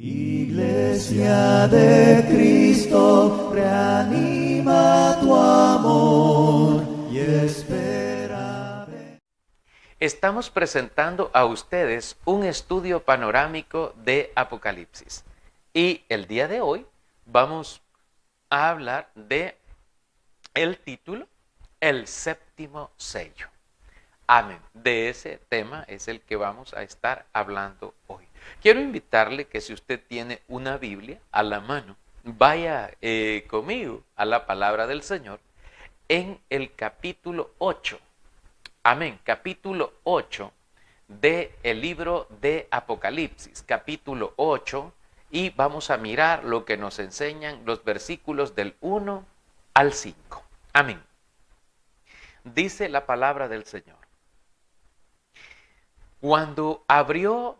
Iglesia de Cristo, reanima tu amor y espera. Estamos presentando a ustedes un estudio panorámico de Apocalipsis. Y el día de hoy vamos a hablar de el título, El séptimo sello. Amén. De ese tema es el que vamos a estar hablando hoy. Quiero invitarle que si usted tiene una Biblia a la mano, vaya conmigo a la palabra del Señor en el capítulo 8. Amén. Capítulo 8 del libro de Apocalipsis. Capítulo 8. Y vamos a mirar lo que nos enseñan los versículos del 1 al 5. Amén. Dice la palabra del Señor. Cuando abrió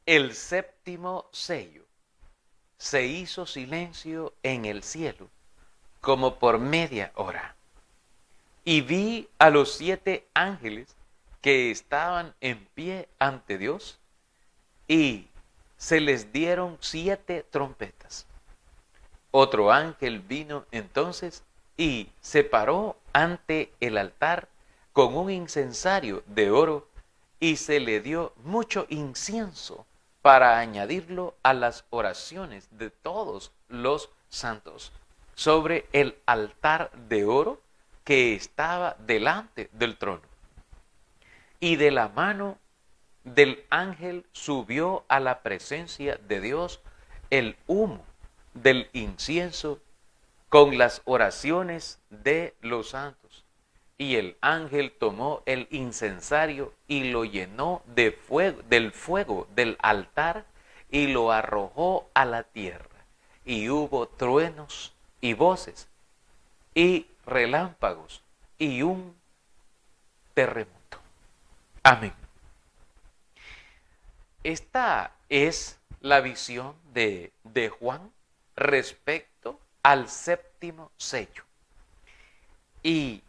el séptimo sello, se hizo silencio en el cielo como por media hora. Y vi a los 7 ángeles que estaban en pie ante Dios, y se les dieron 7 trompetas. Otro ángel vino entonces y se paró ante el altar con un incensario de oro, y se le dio mucho incienso para añadirlo a las oraciones de todos los santos sobre el altar de oro que estaba delante del trono. Y de la mano del ángel subió a la presencia de Dios el humo del incienso con las oraciones de los santos. Y el ángel tomó el incensario y lo llenó de del fuego del altar, y lo arrojó a la tierra. Y hubo truenos y voces y relámpagos y un terremoto. Amén. Esta es la visión de Juan respecto al séptimo sello. Y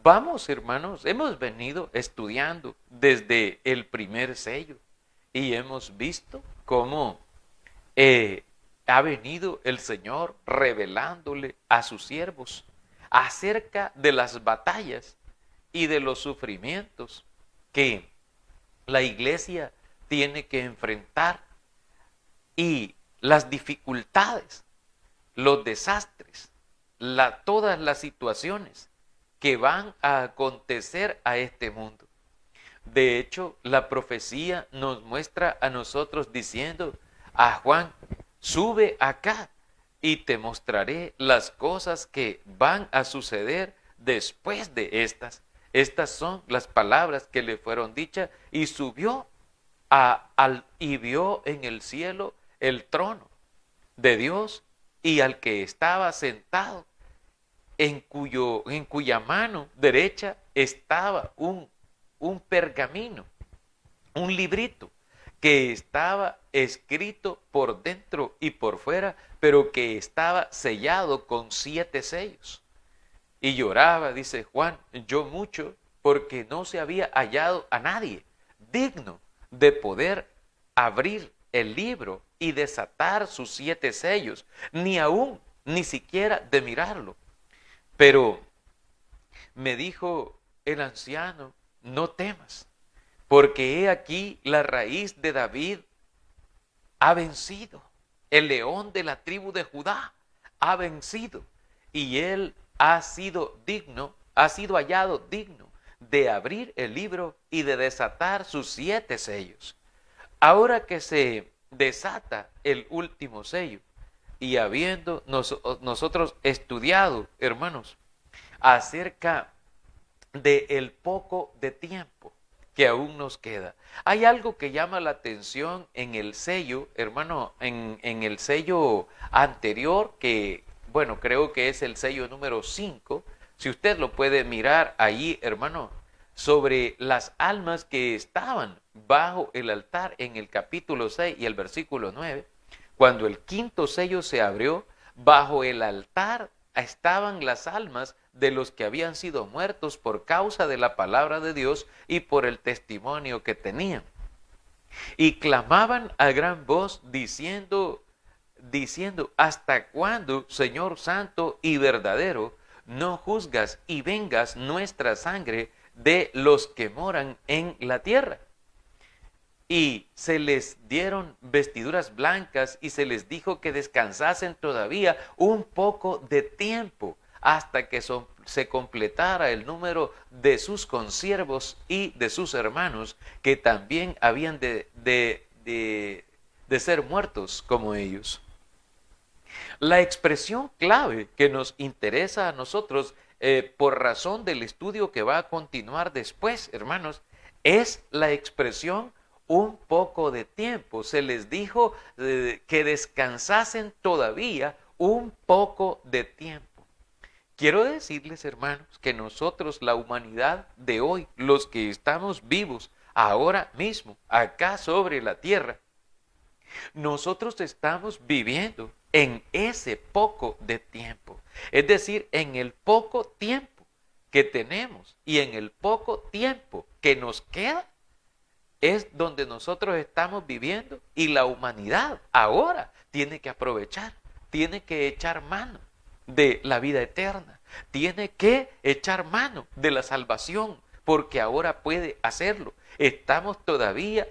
vamos, hermanos, hemos venido estudiando desde el primer sello y hemos visto cómo ha venido el Señor revelándole a sus siervos acerca de las batallas y de los sufrimientos que la iglesia tiene que enfrentar, y las dificultades, los desastres, todas las situaciones que van a acontecer a este mundo. De hecho, la profecía nos muestra a nosotros diciendo a Juan: sube acá y te mostraré las cosas que van a suceder después de estas. Estas son las palabras que le fueron dichas, y subió y vio en el cielo el trono de Dios y al que estaba sentado, en cuya mano derecha estaba un pergamino, un librito que estaba escrito por dentro y por fuera, pero que estaba sellado con 7 sellos. Y lloraba, dice Juan, yo mucho, porque no se había hallado a nadie digno de poder abrir el libro y desatar sus 7 sellos, ni siquiera de mirarlo. Pero me dijo el anciano: no temas, porque he aquí la raíz de David ha vencido. El león de la tribu de Judá ha vencido, y él ha sido hallado digno de abrir el libro y de desatar sus 7 sellos. Ahora que se desata el último sello, y habiendo nosotros estudiado, hermanos, acerca del poco de tiempo que aún nos queda, hay algo que llama la atención en el sello, hermano, en el sello anterior, que, bueno, creo que es el sello número 5. Si usted lo puede mirar ahí, hermano, sobre las almas que estaban bajo el altar en el capítulo 6 y el versículo 9, cuando el 5.º sello se abrió, bajo el altar estaban las almas de los que habían sido muertos por causa de la palabra de Dios y por el testimonio que tenían. Y clamaban a gran voz diciendo, ¿hasta cuándo, Señor santo y verdadero, no juzgas y vengas nuestra sangre de los que moran en la tierra? Y se les dieron vestiduras blancas y se les dijo que descansasen todavía un poco de tiempo hasta que se completara el número de sus consiervos y de sus hermanos que también habían de ser muertos como ellos. La expresión clave que nos interesa a nosotros por razón del estudio que va a continuar después, hermanos, es la expresión un poco de tiempo. Se les dijo que descansasen todavía un poco de tiempo. Quiero decirles, hermanos, que nosotros, la humanidad de hoy, los que estamos vivos ahora mismo, acá sobre la tierra, nosotros estamos viviendo en ese poco de tiempo. Es decir, en el poco tiempo que tenemos y en el poco tiempo que nos queda, es donde nosotros estamos viviendo y la humanidad ahora tiene que aprovechar, tiene que echar mano de la vida eterna, tiene que echar mano de la salvación, porque ahora puede hacerlo. Estamos todavía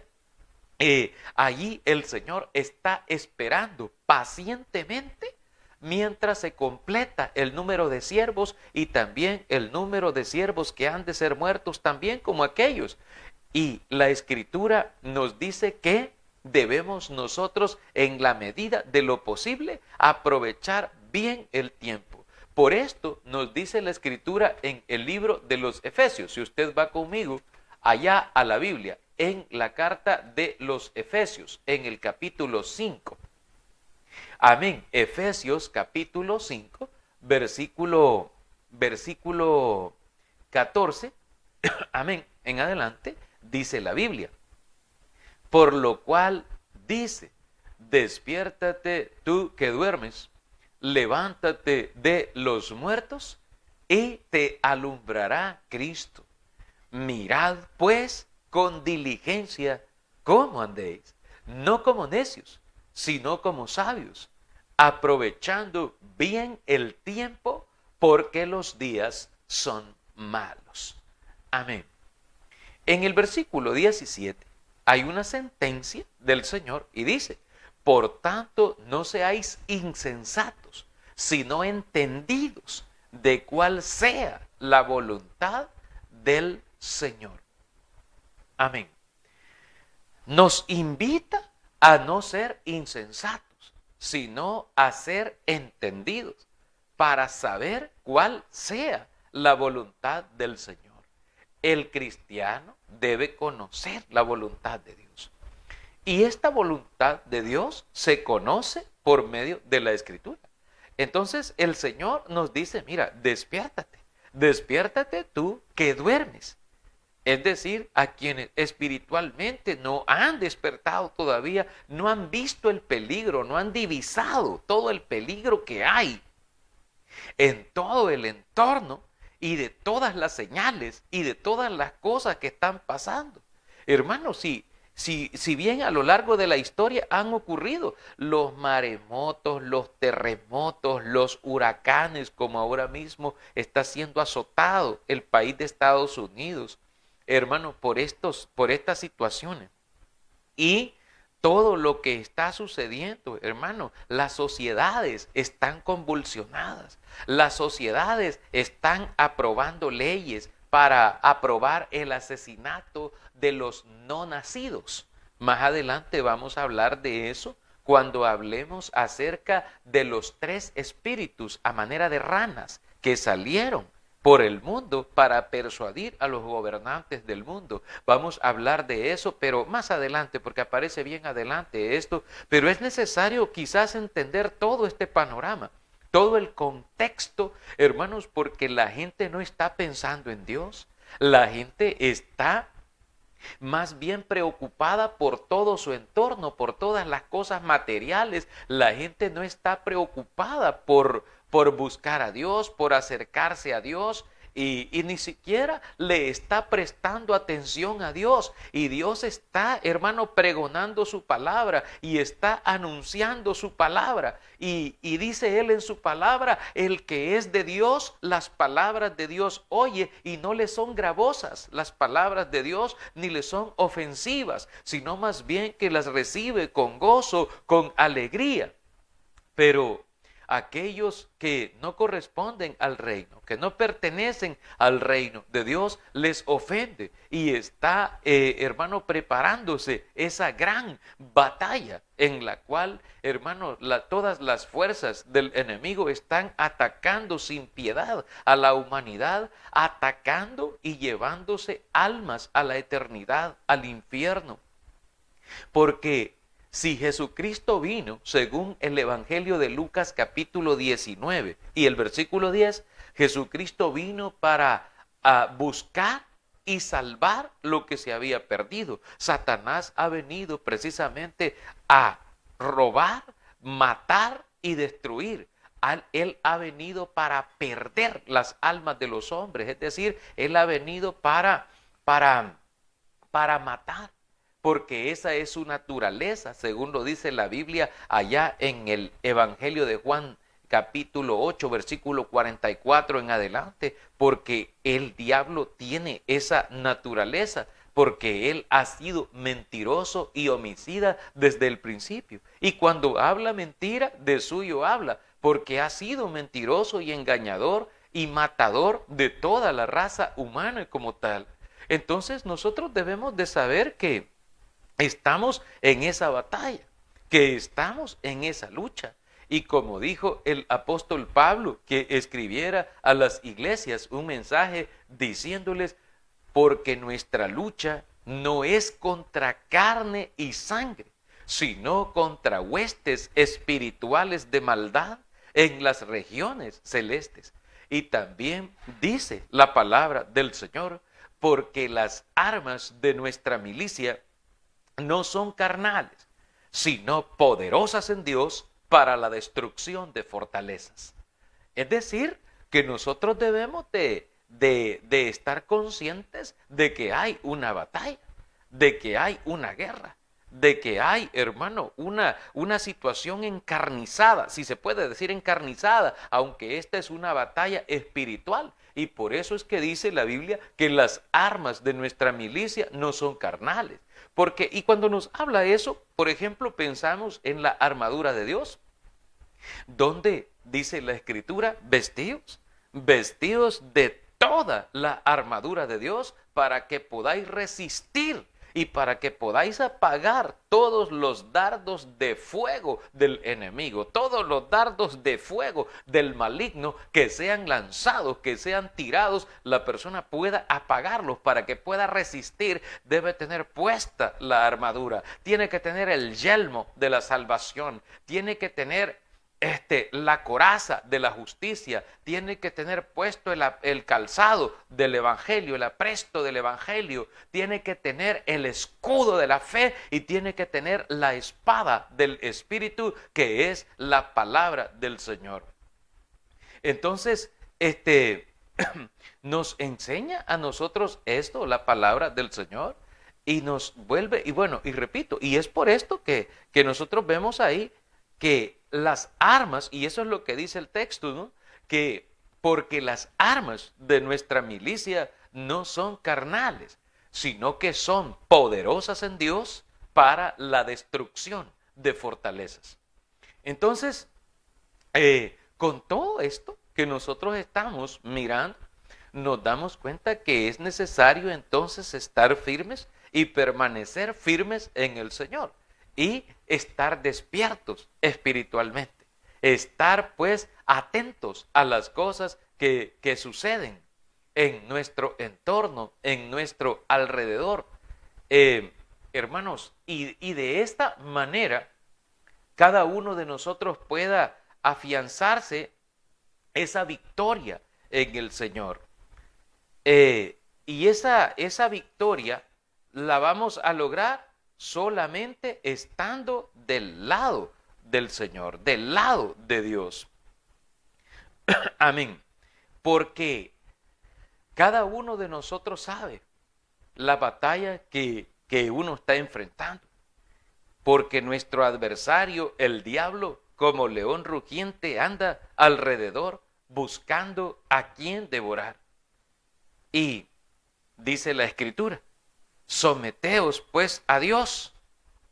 allí, el Señor está esperando pacientemente mientras se completa el número de siervos y también el número de siervos que han de ser muertos también como aquellos. Y la Escritura nos dice que debemos nosotros, en la medida de lo posible, aprovechar bien el tiempo. Por esto nos dice la Escritura en el libro de los Efesios. Si usted va conmigo allá a la Biblia, en la carta de los Efesios, en el capítulo 5. Amén. Efesios capítulo 5, versículo 14. Amén. En adelante dice la Biblia. Por lo cual dice, despiértate tú que duermes, levántate de los muertos y te alumbrará Cristo. Mirad pues con diligencia cómo andéis, no como necios, sino como sabios, aprovechando bien el tiempo, porque los días son malos. Amén. En el versículo 17 hay una sentencia del Señor y dice, por tanto no seáis insensatos, sino entendidos de cuál sea la voluntad del Señor. Amén. Nos invita a no ser insensatos, sino a ser entendidos para saber cuál sea la voluntad del Señor. El cristiano debe conocer la voluntad de Dios. Y esta voluntad de Dios se conoce por medio de la Escritura. Entonces el Señor nos dice, mira, despiértate tú que duermes. Es decir, a quienes espiritualmente no han despertado todavía, no han visto el peligro, no han divisado todo el peligro que hay en todo el entorno y de todas las señales y de todas las cosas que están pasando. Hermanos, si bien a lo largo de la historia han ocurrido los maremotos, los terremotos, los huracanes, como ahora mismo está siendo azotado el país de Estados Unidos, hermano, por estas situaciones. Y todo lo que está sucediendo, hermano, las sociedades están convulsionadas. Las sociedades están aprobando leyes para aprobar el asesinato de los no nacidos. Más adelante vamos a hablar de eso cuando hablemos acerca de los 3 espíritus a manera de ranas que salieron por el mundo para persuadir a los gobernantes del mundo. Vamos a hablar de eso, pero más adelante, porque aparece bien adelante esto, pero es necesario quizás entender todo este panorama, todo el contexto, hermanos, porque la gente no está pensando en Dios, la gente está más bien preocupada por todo su entorno, por todas las cosas materiales. La gente no está preocupada por buscar a Dios, por acercarse a Dios. y ni siquiera le está prestando atención a Dios. Y Dios está, hermano, pregonando su palabra y está anunciando su palabra. Y dice él en su palabra, el que es de Dios, las palabras de Dios oye y no le son gravosas las palabras de Dios, ni le son ofensivas, sino más bien que las recibe con gozo, con alegría. Pero aquellos que no corresponden al reino, que no pertenecen al reino de Dios, les ofende y está, hermano, preparándose esa gran batalla en la cual, hermano, todas las fuerzas del enemigo están atacando sin piedad a la humanidad, atacando y llevándose almas a la eternidad, al infierno. Porque si Jesucristo vino, según el Evangelio de Lucas capítulo 19 y el versículo 10, Jesucristo vino para buscar y salvar lo que se había perdido. Satanás ha venido precisamente a robar, matar y destruir. Él ha venido para perder las almas de los hombres, es decir, él ha venido para matar, porque esa es su naturaleza, según lo dice la Biblia allá en el Evangelio de Juan, capítulo 8, versículo 44 en adelante, porque el diablo tiene esa naturaleza, porque él ha sido mentiroso y homicida desde el principio. Y cuando habla mentira, de suyo habla, porque ha sido mentiroso y engañador y matador de toda la raza humana como tal. Entonces nosotros debemos de saber que estamos en esa batalla, que estamos en esa lucha. Y como dijo el apóstol Pablo, que escribiera a las iglesias un mensaje diciéndoles, porque nuestra lucha no es contra carne y sangre, sino contra huestes espirituales de maldad en las regiones celestes. Y también dice la palabra del Señor, porque las armas de nuestra milicia no son carnales, sino poderosas en Dios para la destrucción de fortalezas. Es decir, que nosotros debemos de estar conscientes de que hay una batalla, de que hay una guerra, de que hay, hermano, una situación encarnizada, si se puede decir encarnizada, aunque esta es una batalla espiritual. Y por eso es que dice la Biblia que las armas de nuestra milicia no son carnales. Porque, y cuando nos habla eso, por ejemplo, pensamos en la armadura de Dios, donde dice la Escritura, vestidos de toda la armadura de Dios para que podáis resistir y para que podáis apagar todos los dardos de fuego del enemigo, todos los dardos de fuego del maligno que sean lanzados, que sean tirados, la persona pueda apagarlos para que pueda resistir. Debe tener puesta la armadura, tiene que tener el yelmo de la salvación, tiene que tener la coraza de la justicia, tiene que tener puesto el calzado del evangelio, el apresto del evangelio, tiene que tener el escudo de la fe y tiene que tener la espada del Espíritu, que es la palabra del Señor. Entonces, nos enseña a nosotros esto, la palabra del Señor, y nos vuelve, y bueno, y repito, y es por esto que nosotros vemos ahí que las armas, y eso es lo que dice el texto, ¿no? Que porque las armas de nuestra milicia no son carnales, sino que son poderosas en Dios para la destrucción de fortalezas. Entonces, con todo esto que nosotros estamos mirando, nos damos cuenta que es necesario entonces estar firmes y permanecer firmes en el Señor. Y estar despiertos espiritualmente, estar pues atentos a las cosas que suceden en nuestro entorno, en nuestro alrededor. Hermanos, y de esta manera cada uno de nosotros pueda afianzarse esa victoria en el Señor. Y esa victoria la vamos a lograr solamente estando del lado del Señor, del lado de Dios. Amén. Porque Cada uno de nosotros sabe la batalla que uno está enfrentando, porque nuestro adversario, el diablo, como león rugiente, anda alrededor buscando a quien devorar. Y dice la Escritura, someteos pues a Dios,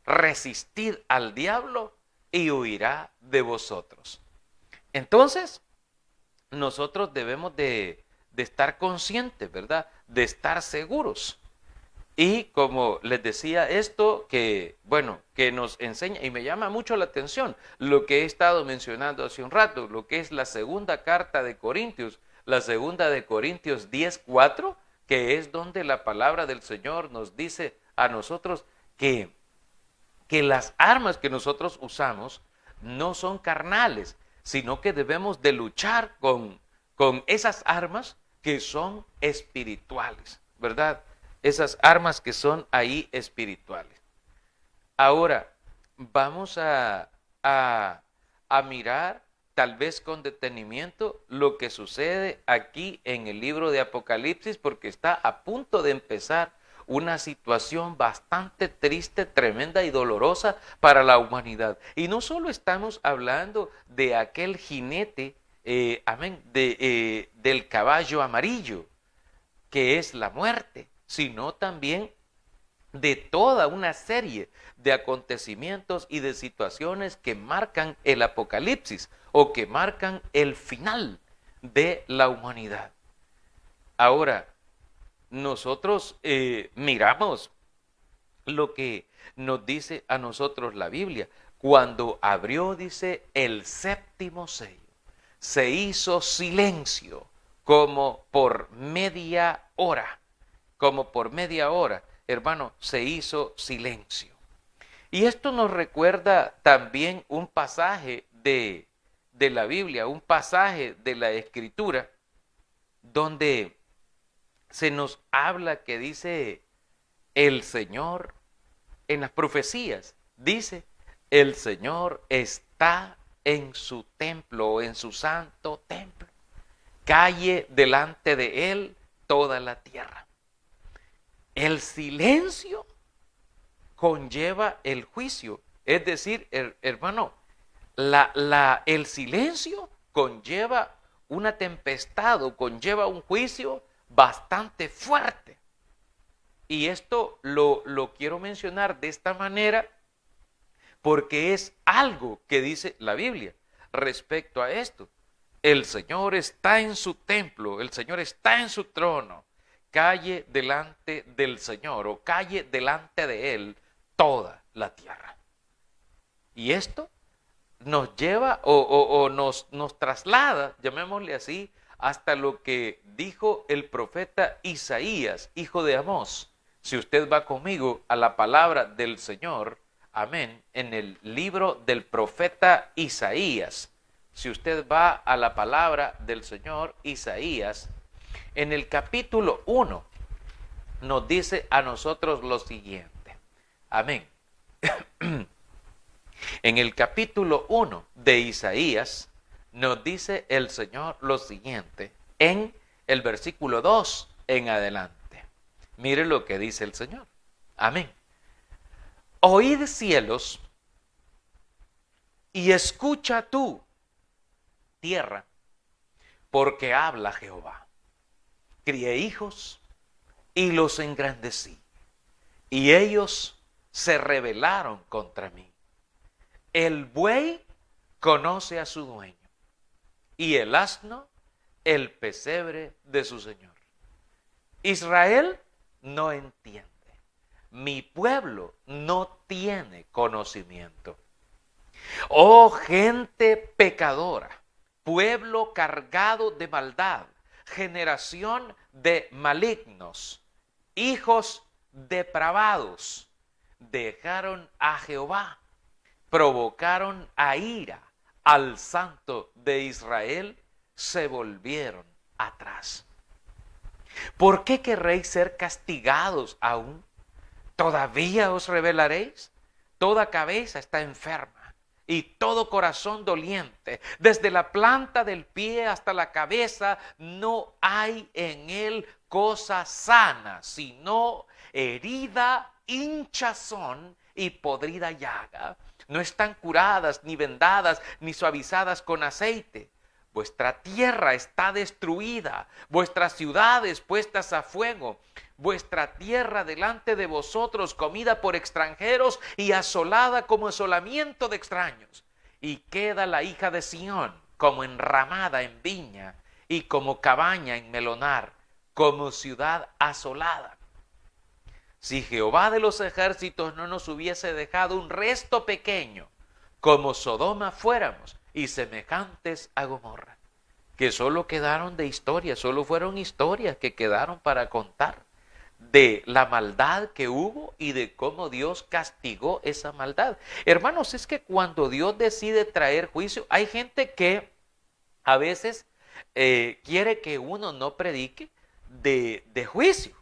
resistid al diablo y huirá de vosotros. Entonces, nosotros debemos de estar conscientes, ¿verdad? De estar seguros. Y como les decía esto, que bueno, que nos enseña, y me llama mucho la atención, lo que he estado mencionando hace un rato, lo que es la segunda carta de Corintios, la segunda de Corintios 10:4, que es donde la palabra del Señor nos dice a nosotros que las armas que nosotros usamos no son carnales, sino que debemos de luchar con esas armas que son espirituales, ¿verdad? Esas armas que son ahí espirituales. Ahora, vamos a mirar tal vez con detenimiento lo que sucede aquí en el libro de Apocalipsis, porque está a punto de empezar una situación bastante triste, tremenda y dolorosa para la humanidad. Y no solo estamos hablando de aquel jinete, amén, del caballo amarillo, que es la muerte, sino también de toda una serie de acontecimientos y de situaciones que marcan el apocalipsis o que marcan el final de la humanidad. Ahora, nosotros miramos lo que nos dice a nosotros la Biblia. Cuando abrió, dice, el séptimo sello, se hizo silencio como por media hora. Como por media hora, hermano, se hizo silencio. Y esto nos recuerda también un pasaje de la Biblia, un pasaje de la Escritura, donde se nos habla que dice el Señor, en las profecías, dice, el Señor está en su templo o en su santo templo. Calle delante de él toda la tierra. El silencio conlleva el juicio. Es decir, hermano, el silencio conlleva una tempestad o conlleva un juicio bastante fuerte. Y esto lo quiero mencionar de esta manera porque es algo que dice la Biblia respecto a esto. El Señor está en su templo, el Señor está en su trono. Calle delante del Señor o calle delante de Él toda la tierra. Y esto nos lleva o nos traslada, llamémosle así, hasta lo que dijo el profeta Isaías, hijo de Amós. Si usted va conmigo a la palabra del Señor, amén, en el libro del profeta Isaías, si usted va a la palabra del Señor Isaías, en el capítulo 1 nos dice a nosotros lo siguiente, amén. En el capítulo 1 de Isaías nos dice el Señor lo siguiente, en el versículo 2 en adelante. Mire lo que dice el Señor. Amén. Oíd cielos y escucha tú, tierra, porque habla Jehová. Crié hijos y los engrandecí, y ellos se rebelaron contra mí. El buey conoce a su dueño, y el asno el pesebre de su señor. Israel no entiende, mi pueblo no tiene conocimiento. Oh gente pecadora, pueblo cargado de maldad, generación de malignos, hijos depravados, dejaron a Jehová, provocaron a ira al Santo de Israel, se volvieron atrás. ¿Por qué querréis ser castigados aún? ¿Todavía os rebelaréis? Toda cabeza está enferma y todo corazón doliente, desde la planta del pie hasta la cabeza, no hay en él cosa sana, sino herida, hinchazón y podrida llaga. No están curadas, ni vendadas, ni suavizadas con aceite. Vuestra tierra está destruida, vuestras ciudades puestas a fuego, vuestra tierra delante de vosotros comida por extranjeros y asolada como asolamiento de extraños. Y queda la hija de Sión como enramada en viña y como cabaña en melonar, como ciudad asolada. Si Jehová de los ejércitos no nos hubiese dejado un resto pequeño, como Sodoma fuéramos y semejantes a Gomorra, que solo quedaron de historia, solo fueron historias que quedaron para contar de la maldad que hubo y de cómo Dios castigó esa maldad. Hermanos, es que cuando Dios decide traer juicio, hay gente que a veces quiere que uno no predique de juicio,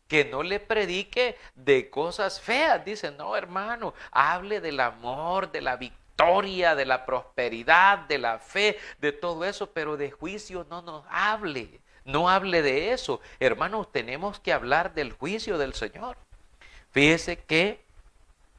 que no le predique de cosas feas. Dice, no, hermano, hable del amor, de la victoria, de la prosperidad, de la fe, de todo eso, pero de juicio no nos hable. No hable de eso. Hermanos, tenemos que hablar del juicio del Señor. Fíjese que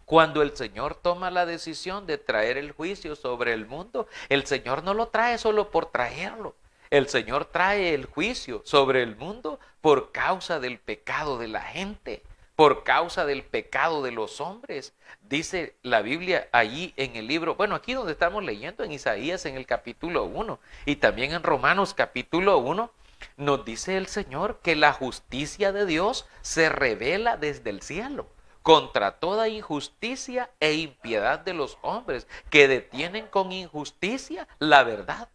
cuando el Señor toma la decisión de traer el juicio sobre el mundo, el Señor no lo trae solo por traerlo. El Señor trae el juicio sobre el mundo por causa del pecado de la gente, por causa del pecado de los hombres. Dice la Biblia allí en el libro, bueno, aquí donde estamos leyendo en Isaías en el capítulo 1 y también en Romanos capítulo 1, nos dice el Señor que la justicia de Dios se revela desde el cielo contra toda injusticia e impiedad de los hombres que detienen con injusticia la verdad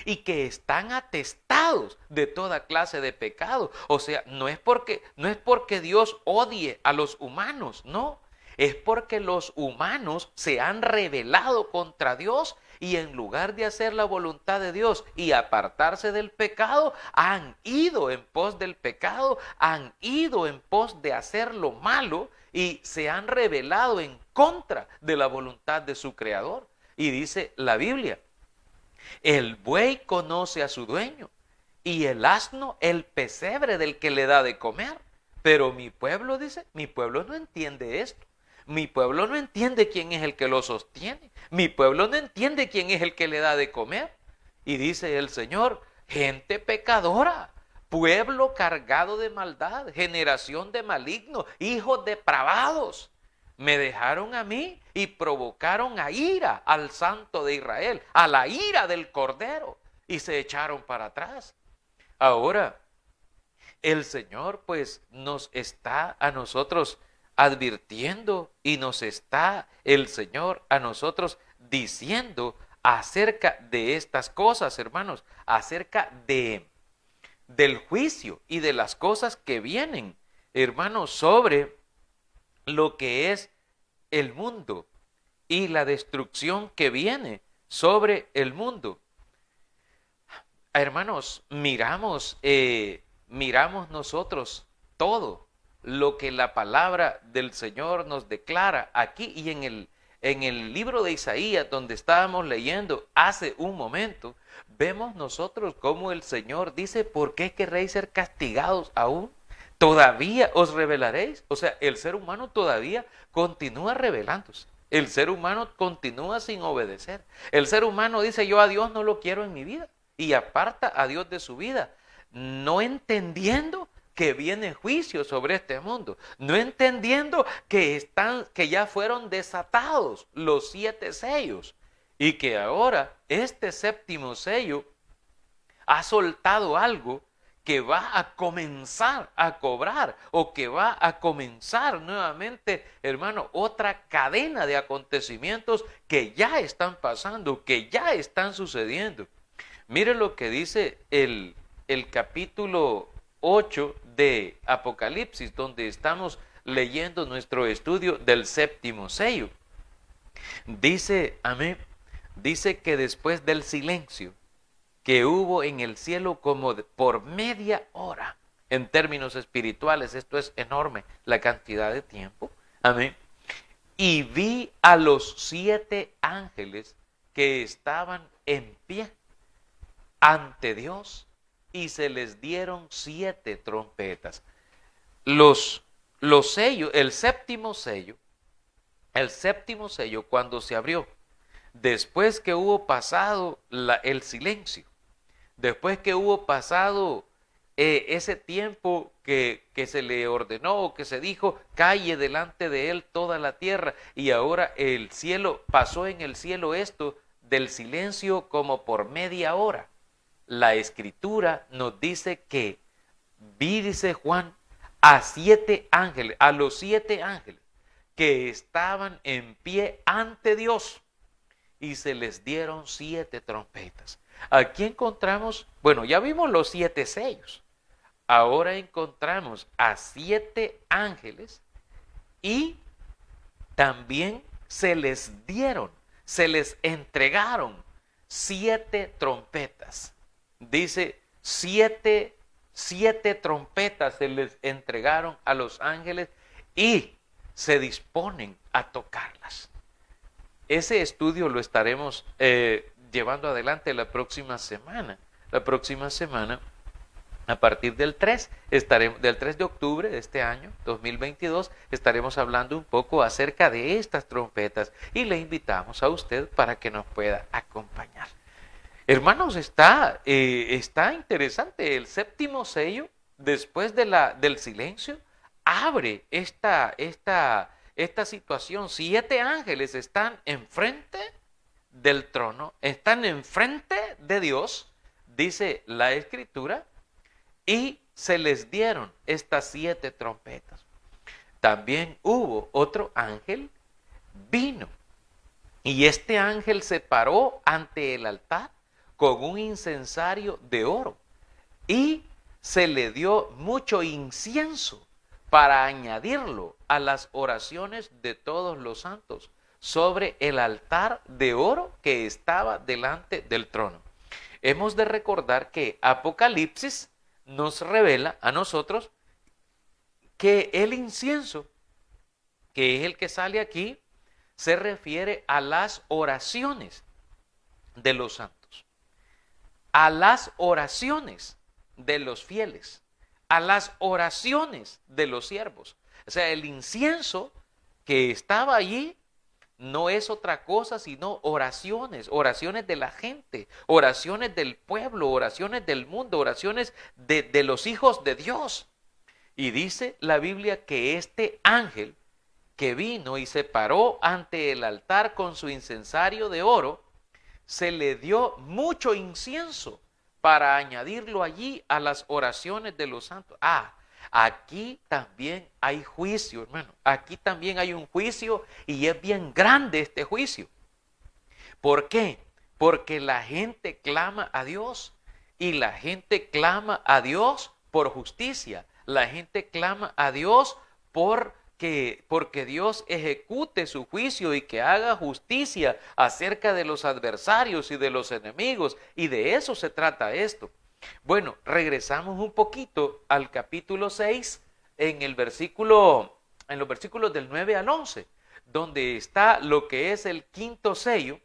y que están atestados de toda clase de pecado. O sea, no es porque Dios odie a los humanos, no, es porque los humanos se han rebelado contra Dios y en lugar de hacer la voluntad de Dios y apartarse del pecado, han ido en pos del pecado, han ido en pos de hacer lo malo y se han rebelado en contra de la voluntad de su Creador. Y dice la Biblia, el buey conoce a su dueño y el asno el pesebre del que le da de comer. Pero mi pueblo, dice, mi pueblo no entiende esto. Mi pueblo no entiende quién es el que lo sostiene. Mi pueblo no entiende quién es el que le da de comer. Y dice el Señor, gente pecadora, pueblo cargado de maldad, generación de malignos, hijos depravados. Me dejaron a mí y provocaron a ira al Santo de Israel, a la ira del Cordero, y se echaron para atrás. Ahora, el Señor pues nos está a nosotros advirtiendo y nos está el Señor a nosotros diciendo acerca de estas cosas, hermanos, acerca del juicio y de las cosas que vienen, hermanos, sobre lo que es el mundo y la destrucción que viene sobre el mundo. Hermanos, miramos nosotros todo lo que la palabra del Señor nos declara aquí y en el libro de Isaías, donde estábamos leyendo hace un momento, vemos nosotros cómo el Señor dice, ¿por qué querréis ser castigados aún? ¿Todavía os rebelaréis? O sea, el ser humano todavía continúa rebelándose. El ser humano continúa sin obedecer. El ser humano dice, yo a Dios no lo quiero en mi vida, y aparta a Dios de su vida, no entendiendo que viene juicio sobre este mundo, no entendiendo que ya fueron desatados los 7 sellos y que ahora este 7º sello ha soltado algo que va a comenzar a cobrar o que va a comenzar nuevamente, hermano, otra cadena de acontecimientos que ya están pasando, que ya están sucediendo. Mire lo que dice el capítulo 8 de Apocalipsis, donde estamos leyendo nuestro estudio del 7º sello. Dice, amén, dice que después del silencio que hubo en el cielo como por media hora, en términos espirituales, esto es enorme, la cantidad de tiempo, amén, y vi a los 7 ángeles que estaban en pie ante Dios, y se les dieron 7 trompetas. Los sellos, el séptimo sello, cuando se abrió, después que hubo pasado el silencio, después que hubo pasado ese tiempo que se le ordenó, que se dijo, calle delante de él toda la tierra, y ahora el cielo, pasó en el cielo esto del silencio como por media hora. La escritura nos dice que vi, dice Juan, a 7 ángeles, a los 7 ángeles que estaban en pie ante Dios, y se les dieron 7 trompetas. Aquí encontramos, bueno, ya vimos los 7 sellos. Ahora encontramos a 7 ángeles, y también se les entregaron 7 trompetas. Dice, 7 trompetas se les entregaron a los ángeles y se disponen a tocarlas. Ese estudio lo estaremos llevando adelante la próxima semana. La próxima semana, a partir del 3 de octubre de este año, 2022, estaremos hablando un poco acerca de estas trompetas, y le invitamos a usted para que nos pueda acompañar. Hermanos, está interesante. El séptimo sello, después del silencio, abre esta situación. 7 ángeles están enfrente del trono, están enfrente de Dios, dice la Escritura, y se les dieron estas 7 trompetas. También hubo otro ángel, vino, y este ángel se paró ante el altar con un incensario de oro, y se le dio mucho incienso para añadirlo a las oraciones de todos los santos sobre el altar de oro que estaba delante del trono. Hemos de recordar que Apocalipsis nos revela a nosotros que el incienso, que es el que sale aquí, se refiere a las oraciones de los santos, a las oraciones de los fieles, a las oraciones de los siervos. O sea, el incienso que estaba allí no es otra cosa sino oraciones de la gente, oraciones del pueblo, oraciones del mundo, oraciones de los hijos de Dios. Y dice la Biblia que este ángel que vino y se paró ante el altar con su incensario de oro, se le dio mucho incienso para añadirlo allí a las oraciones de los santos. Aquí también hay juicio, hermano. Aquí también hay un juicio, y es bien grande este juicio. ¿Por qué? Porque la gente clama a Dios, y la gente clama a Dios por justicia. La gente clama a Dios porque Dios ejecute su juicio y que haga justicia acerca de los adversarios y de los enemigos. Y de eso se trata esto. Bueno, regresamos un poquito al capítulo 6 en los versículos del 9 al 11, donde está lo que es el quinto sello.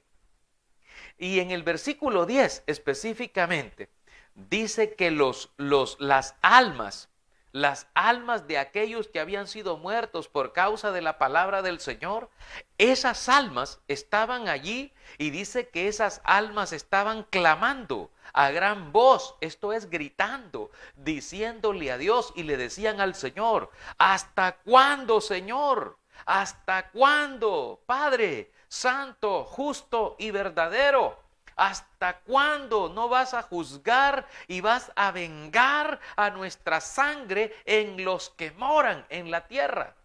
Y en el versículo 10 específicamente dice que las almas de aquellos que habían sido muertos por causa de la palabra del Señor, esas almas estaban allí, y dice que esas almas estaban clamando a gran voz, esto es gritando, diciéndole a Dios, y le decían al Señor: ¿hasta cuándo, Señor? ¿Hasta cuándo, Padre Santo, justo y verdadero? ¿Hasta cuándo no vas a juzgar y vas a vengar a nuestra sangre en los que moran en la tierra?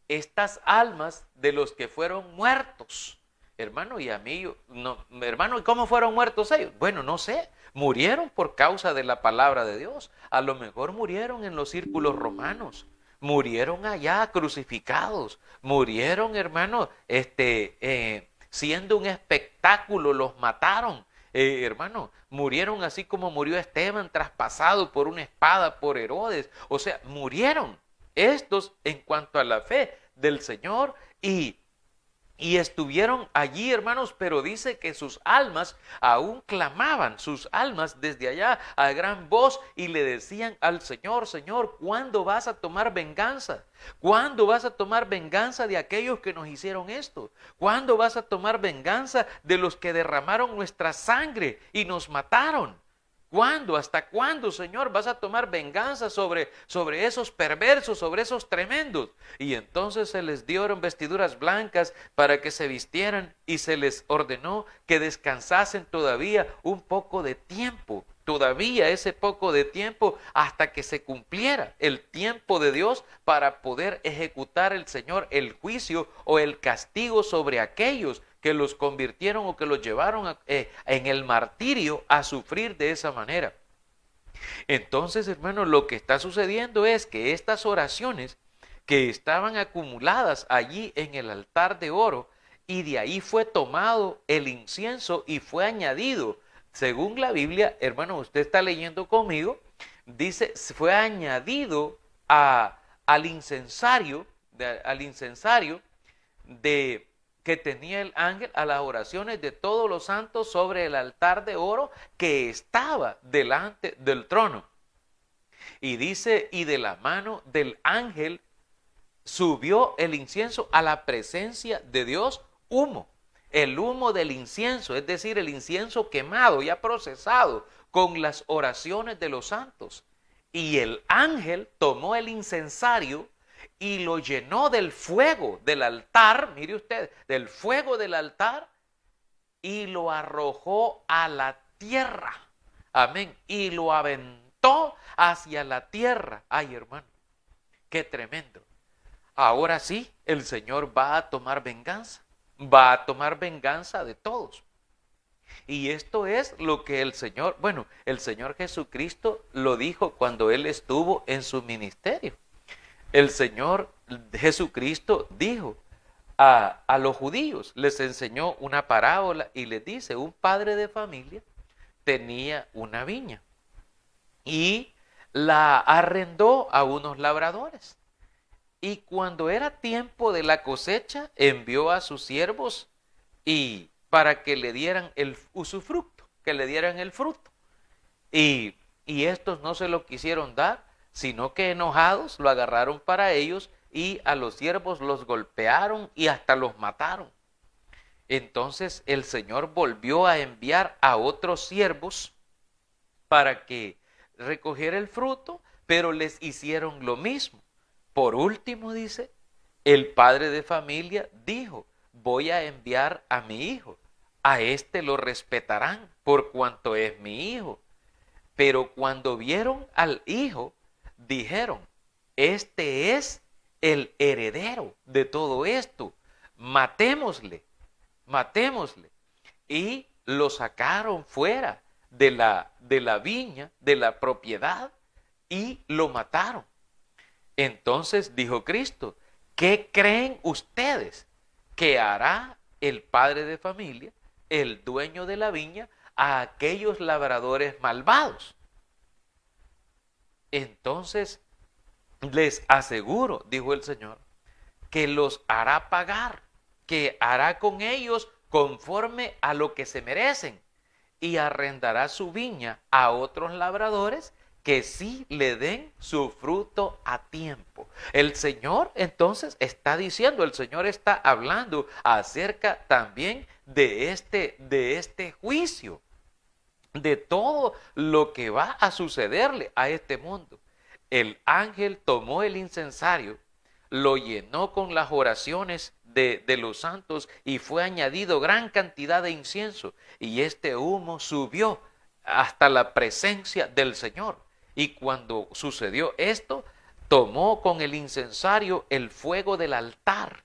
Estas almas de los que fueron muertos, hermano y amigo, hermano, ¿y cómo fueron muertos ellos? Bueno, no sé, murieron por causa de la palabra de Dios. A lo mejor murieron en los círculos romanos, murieron allá crucificados, murieron, hermano, siendo un espectáculo, los mataron. Hermano, murieron así como murió Esteban, traspasado por una espada por Herodes. O sea, murieron estos en cuanto a la fe del Señor Y estuvieron allí, hermanos, pero dice que sus almas aún clamaban, sus almas desde allá a gran voz y le decían al Señor, Señor, ¿cuándo vas a tomar venganza? ¿Cuándo vas a tomar venganza de aquellos que nos hicieron esto? ¿Cuándo vas a tomar venganza de los que derramaron nuestra sangre y nos mataron? ¿Cuándo? ¿Hasta cuándo, Señor, vas a tomar venganza sobre esos perversos, sobre esos tremendos? Y entonces se les dieron vestiduras blancas para que se vistieran y se les ordenó que descansasen todavía un poco de tiempo, todavía ese poco de tiempo hasta que se cumpliera el tiempo de Dios para poder ejecutar el Señor el juicio o el castigo sobre aquellos que los convirtieron o que los llevaron en el martirio a sufrir de esa manera. Entonces, hermanos, lo que está sucediendo es que estas oraciones que estaban acumuladas allí en el altar de oro, y de ahí fue tomado el incienso y fue añadido, según la Biblia, hermano, usted está leyendo conmigo, dice, fue añadido al incensario de que tenía el ángel, a las oraciones de todos los santos sobre el altar de oro que estaba delante del trono. Y dice, y de la mano del ángel subió el incienso a la presencia de Dios, humo. El humo del incienso, es decir, el incienso quemado, ya procesado con las oraciones de los santos. Y el ángel tomó el incensario y lo llenó del fuego del altar, mire usted, del fuego del altar, y lo arrojó a la tierra. Amén. Y lo aventó hacia la tierra. Ay, hermano, qué tremendo. Ahora sí, el Señor va a tomar venganza. Va a tomar venganza de todos. Y esto es lo que el Señor Jesucristo lo dijo cuando Él estuvo en su ministerio. El Señor Jesucristo dijo a los judíos, les enseñó una parábola y les dice, un padre de familia tenía una viña y la arrendó a unos labradores. Y cuando era tiempo de la cosecha, envió a sus siervos y para que le dieran el usufructo, que le dieran el fruto. Y estos no se lo quisieron dar, sino que enojados lo agarraron para ellos y a los siervos los golpearon y hasta los mataron. Entonces el Señor volvió a enviar a otros siervos para que recogiera el fruto, pero les hicieron lo mismo. Por último, dice, el padre de familia dijo, voy a enviar a mi hijo, a este lo respetarán por cuanto es mi hijo. Pero cuando vieron al hijo, dijeron, este es el heredero de todo esto, matémosle. Y lo sacaron fuera de la viña, de la propiedad, y lo mataron. Entonces dijo Cristo, ¿qué creen ustedes que hará el padre de familia, el dueño de la viña, a aquellos labradores malvados? Entonces les aseguro, dijo el Señor, que los hará pagar, que hará con ellos conforme a lo que se merecen, y arrendará su viña a otros labradores que sí le den su fruto a tiempo. El Señor entonces está diciendo, el Señor está hablando acerca también de este juicio, de todo lo que va a sucederle a este mundo. El ángel tomó el incensario, lo llenó con las oraciones de los santos y fue añadido gran cantidad de incienso, y este humo subió hasta la presencia del Señor. Y cuando sucedió esto, tomó con el incensario el fuego del altar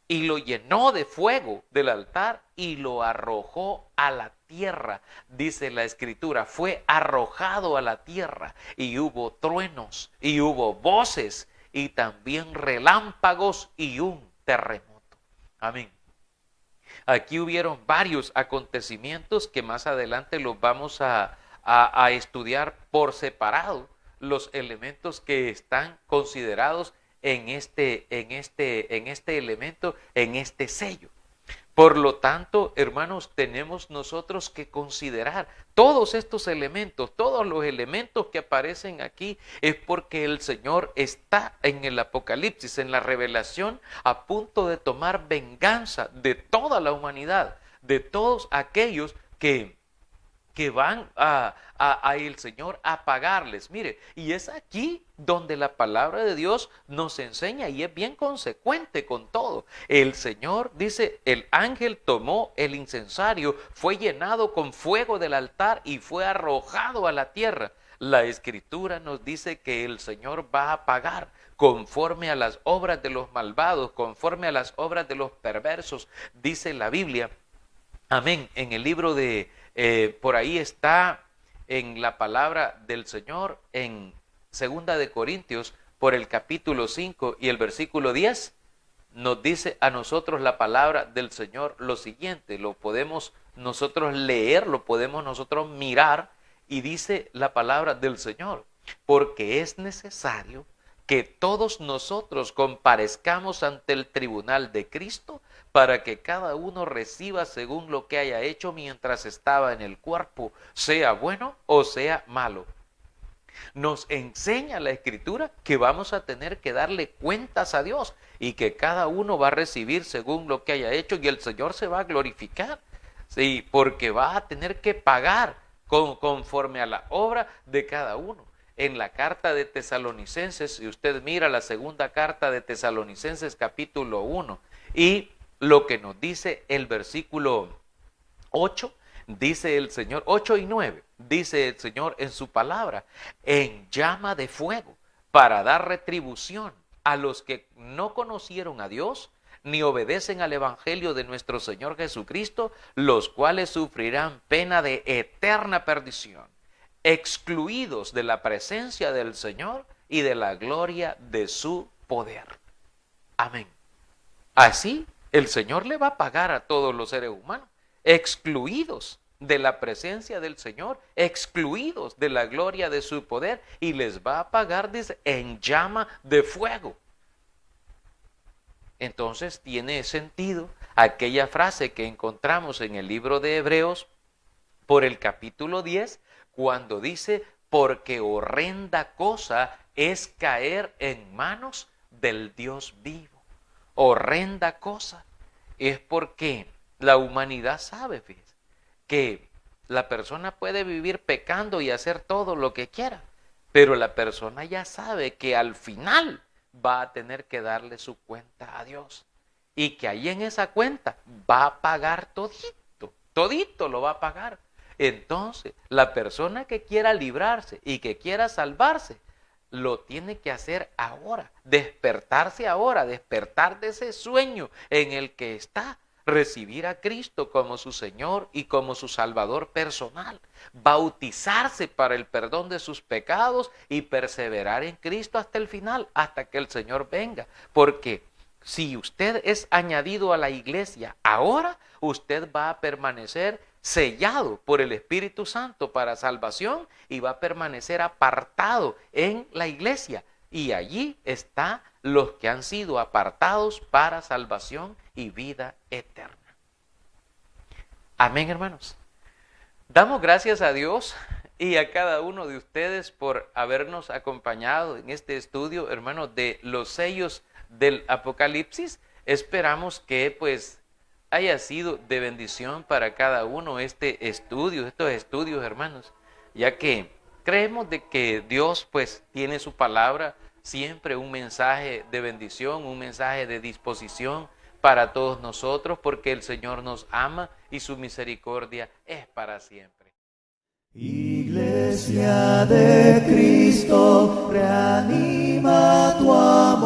y lo llenó de fuego del altar y lo arrojó a la tierra. Dice la Escritura, fue arrojado a la tierra y hubo truenos y hubo voces y también relámpagos y un terremoto. Amén. Aquí hubieron varios acontecimientos que más adelante los vamos a estudiar por separado, los elementos que están considerados en este elemento, en este sello. Por lo tanto, hermanos, tenemos nosotros que considerar todos estos elementos, todos los elementos que aparecen aquí, es porque el Señor está en el Apocalipsis, en la revelación, a punto de tomar venganza de toda la humanidad, de todos aquellos que van a el Señor a pagarles. Mire, y es aquí donde la palabra de Dios nos enseña y es bien consecuente con todo. El Señor dice, el ángel tomó el incensario, fue llenado con fuego del altar y fue arrojado a la tierra. La Escritura nos dice que el Señor va a pagar conforme a las obras de los malvados, conforme a las obras de los perversos, dice la Biblia. Amén. En el libro de, por ahí está en la palabra del Señor, en 2 de Corintios, por el capítulo 5 y el versículo 10, nos dice a nosotros la palabra del Señor lo siguiente, lo podemos nosotros leer, lo podemos nosotros mirar, y dice la palabra del Señor, porque es necesario que todos nosotros comparezcamos ante el tribunal de Cristo para que cada uno reciba según lo que haya hecho mientras estaba en el cuerpo, sea bueno o sea malo. Nos enseña la Escritura que vamos a tener que darle cuentas a Dios y que cada uno va a recibir según lo que haya hecho y el Señor se va a glorificar, sí, porque va a tener que pagar conforme a la obra de cada uno. En la carta de Tesalonicenses, si usted mira la segunda carta de Tesalonicenses capítulo 1 y lo que nos dice el versículo 8, dice el Señor, 8 y 9, dice el Señor en su palabra, en llama de fuego, para dar retribución a los que no conocieron a Dios, ni obedecen al evangelio de nuestro Señor Jesucristo, los cuales sufrirán pena de eterna perdición, excluidos de la presencia del Señor y de la gloria de su poder. Amén. Así el Señor le va a pagar a todos los seres humanos, excluidos de la presencia del Señor, excluidos de la gloria de su poder, y les va a pagar, dice, en llama de fuego. Entonces tiene sentido aquella frase que encontramos en el libro de Hebreos por el capítulo 10, cuando dice, porque horrenda cosa es caer en manos del Dios vivo. Horrenda cosa es porque la humanidad sabe, fíjese, que la persona puede vivir pecando y hacer todo lo que quiera, pero la persona ya sabe que al final va a tener que darle su cuenta a Dios y que ahí en esa cuenta va a pagar todito lo va a pagar. Entonces, la persona que quiera librarse y que quiera salvarse, lo tiene que hacer ahora, despertarse ahora, despertar de ese sueño en el que está, recibir a Cristo como su Señor y como su Salvador personal, bautizarse para el perdón de sus pecados y perseverar en Cristo hasta el final, hasta que el Señor venga, porque si usted es añadido a la iglesia ahora, usted va a permanecer sellado por el Espíritu Santo para salvación y va a permanecer apartado en la iglesia. Y allí están los que han sido apartados para salvación y vida eterna. Amén, hermanos. Damos gracias a Dios y a cada uno de ustedes por habernos acompañado en este estudio, hermanos, de los sellos del Apocalipsis. Esperamos que pues haya sido de bendición para cada uno estos estudios, hermanos, ya que creemos de que Dios pues tiene su palabra, siempre un mensaje de bendición, un mensaje de disposición para todos nosotros, porque el Señor nos ama y su misericordia es para siempre. Iglesia de Cristo, reanima tu amor.